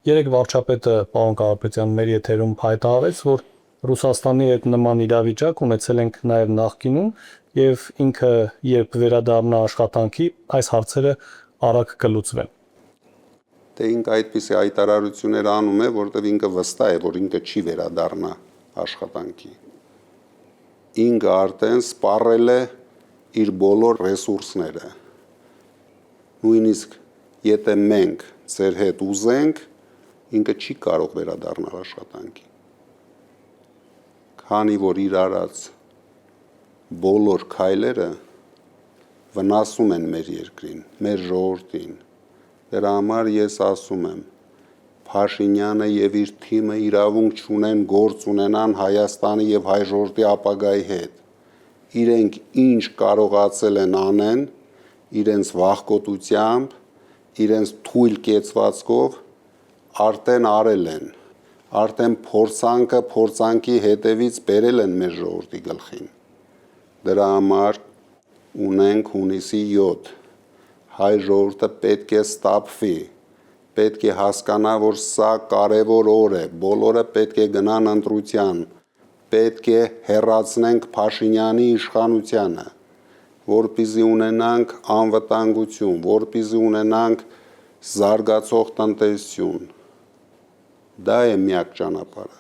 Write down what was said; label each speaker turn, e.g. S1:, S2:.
S1: Երեք վարչապետը պարոն Կարապետյան մեր եթերում հայտարարեց, որ Ռուսաստանի հետ նման իրավիճակ ունեցել ենք նաև նախկինում եւ ինքը երբ վերադառնա աշխատանքի, այս հարցերը արագ կլուծվեն։
S2: Դե ինքը այդպիսի հայտարարություններ անում է, որտեղ ինքը վստահ է, որ ինքը չի վերադառնա աշխատանքի։ Ինքը արդեն սպառել է իր բոլոր ռեսուրսները։ Նույնիսկ եթե մենք ձեր հետ ուզենք, ինքը չի կարող վերադառնալ աշխատանքի։ Քանի որ իր արած բոլոր քայլերը վնասում են մեր երկրին, մեր ժողովրդին։ Դրա համար ես ասում եմ, Փաշինյանը եւ իր թիմը իրավունք չունեն գործ ունենան Հայաստանի եւ հայ ժողովրդի ապագայի հետ։ Իրենք ինչ կարողացել են անեն, իրենց վախկոտությամբ, իրենց թույլ կեցվածքով արդեն արել են, արդեն փորձանքի հետևից բերել են մեր ժողովրդի գլխին։ Դրա համար ունենք հունիսի 7, հայ ժողովուրդը պետք է ստապվի, պետք է հասկանա, որ սա կարևոր օր է, բոլորը պետք է գնան ընտրության, պետք է հեռացնենք Փաշինյանի իշխանությանը, որպեսզի ունենանք անվտանգություն, որպեսզի ունենանք զարգացող տնտեսություն։ Դա է միակ ճանապարհը։